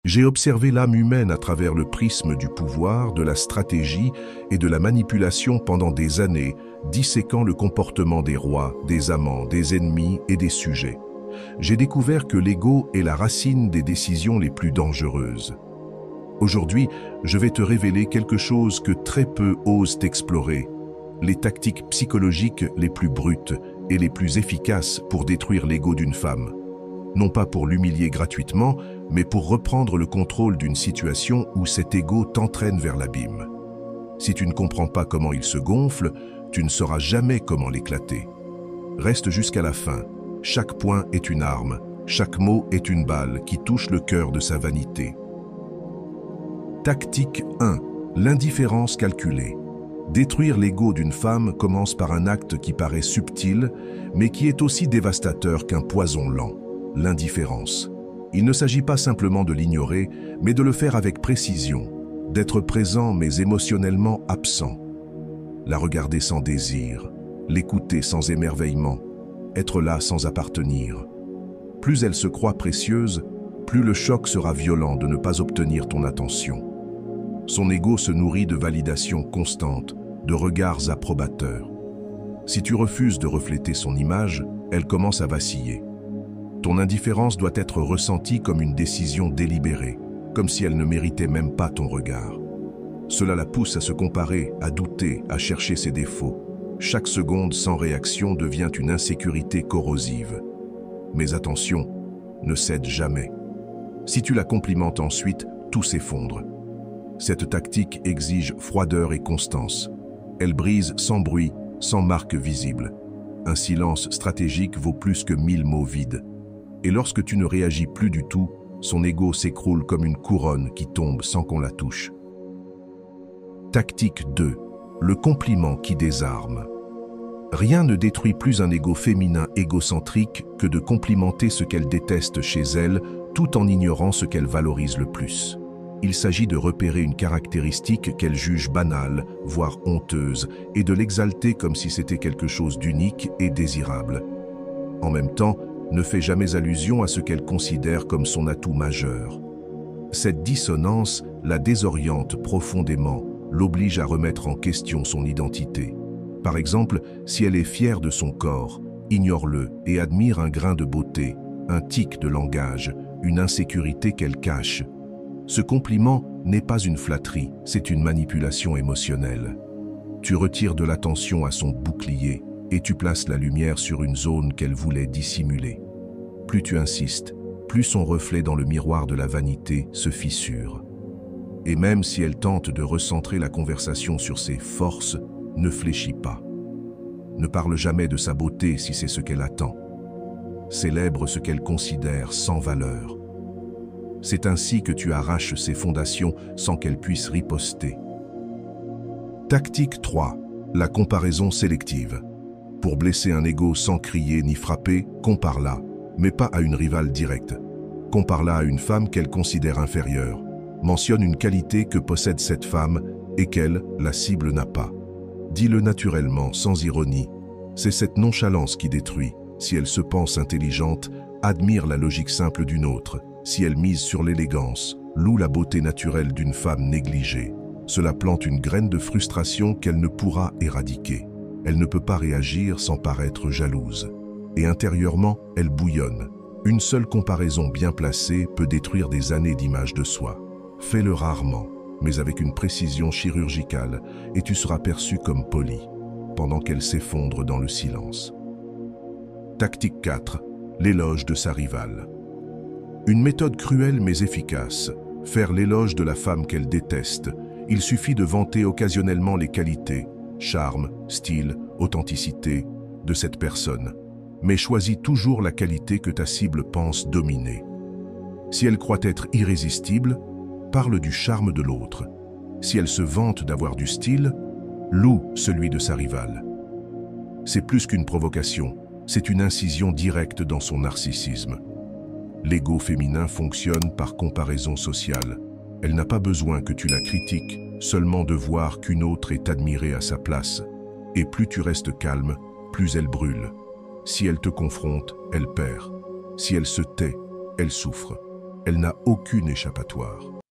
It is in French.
J'ai observé l'âme humaine à travers le prisme du pouvoir, de la stratégie et de la manipulation pendant des années, disséquant le comportement des rois, des amants, des ennemis et des sujets. J'ai découvert que l'ego est la racine des décisions les plus dangereuses. Aujourd'hui, je vais te révéler quelque chose que très peu osent explorer, les tactiques psychologiques les plus brutes et les plus efficaces pour détruire l'ego d'une femme. Non pas pour l'humilier gratuitement, mais pour reprendre le contrôle d'une situation où cet ego t'entraîne vers l'abîme. Si tu ne comprends pas comment il se gonfle, tu ne sauras jamais comment l'éclater. Reste jusqu'à la fin. Chaque point est une arme, chaque mot est une balle qui touche le cœur de sa vanité. Tactique 1. L'indifférence calculée. Détruire l'ego d'une femme commence par un acte qui paraît subtil, mais qui est aussi dévastateur qu'un poison lent. L'indifférence. Il ne s'agit pas simplement de l'ignorer, mais de le faire avec précision, d'être présent mais émotionnellement absent. La regarder sans désir, l'écouter sans émerveillement, être là sans appartenir. Plus elle se croit précieuse, plus le choc sera violent de ne pas obtenir ton attention. Son ego se nourrit de validations constantes, de regards approbateurs. Si tu refuses de refléter son image, elle commence à vaciller. Ton indifférence doit être ressentie comme une décision délibérée, comme si elle ne méritait même pas ton regard. Cela la pousse à se comparer, à douter, à chercher ses défauts. Chaque seconde sans réaction devient une insécurité corrosive. Mais attention, ne cède jamais. Si tu la complimentes ensuite, tout s'effondre. Cette tactique exige froideur et constance. Elle brise sans bruit, sans marque visible. Un silence stratégique vaut plus que 1000 mots vides. Et lorsque tu ne réagis plus du tout, son ego s'écroule comme une couronne qui tombe sans qu'on la touche. Tactique 2. Le compliment qui désarme. Rien ne détruit plus un ego féminin égocentrique que de complimenter ce qu'elle déteste chez elle, tout en ignorant ce qu'elle valorise le plus. Il s'agit de repérer une caractéristique qu'elle juge banale, voire honteuse, et de l'exalter comme si c'était quelque chose d'unique et désirable. En même temps, ne fait jamais allusion à ce qu'elle considère comme son atout majeur. Cette dissonance la désoriente profondément, l'oblige à remettre en question son identité. Par exemple, si elle est fière de son corps, ignore-le et admire un grain de beauté, un tic de langage, une insécurité qu'elle cache. Ce compliment n'est pas une flatterie, c'est une manipulation émotionnelle. Tu retires de l'attention à son bouclier et tu places la lumière sur une zone qu'elle voulait dissimuler. Plus tu insistes, plus son reflet dans le miroir de la vanité se fissure. Et même si elle tente de recentrer la conversation sur ses forces, ne fléchis pas. Ne parle jamais de sa beauté si c'est ce qu'elle attend. Célèbre ce qu'elle considère sans valeur. C'est ainsi que tu arraches ses fondations sans qu'elle puisse riposter. Tactique 3. La comparaison sélective. Pour blesser un ego sans crier ni frapper, compare-la, mais pas à une rivale directe. Compare-la à une femme qu'elle considère inférieure. Mentionne une qualité que possède cette femme et qu'elle, la cible, n'a pas. Dis-le naturellement, sans ironie. C'est cette nonchalance qui détruit. Si elle se pense intelligente, admire la logique simple d'une autre. Si elle mise sur l'élégance, loue la beauté naturelle d'une femme négligée. Cela plante une graine de frustration qu'elle ne pourra éradiquer. Elle ne peut pas réagir sans paraître jalouse. Et intérieurement, elle bouillonne. Une seule comparaison bien placée peut détruire des années d'image de soi. Fais-le rarement, mais avec une précision chirurgicale, et tu seras perçu comme poli, pendant qu'elle s'effondre dans le silence. Tactique 4. L'éloge de sa rivale. Une méthode cruelle mais efficace. Faire l'éloge de la femme qu'elle déteste. Il suffit de vanter occasionnellement les qualités, charme, style, authenticité de cette personne. Mais choisis toujours la qualité que ta cible pense dominer. Si elle croit être irrésistible, parle du charme de l'autre. Si elle se vante d'avoir du style, loue celui de sa rivale. C'est plus qu'une provocation, c'est une incision directe dans son narcissisme. L'ego féminin fonctionne par comparaison sociale. Elle n'a pas besoin que tu la critiques, seulement de voir qu'une autre est admirée à sa place. Et plus tu restes calme, plus elle brûle. Si elle te confronte, elle perd. Si elle se tait, elle souffre. Elle n'a aucune échappatoire.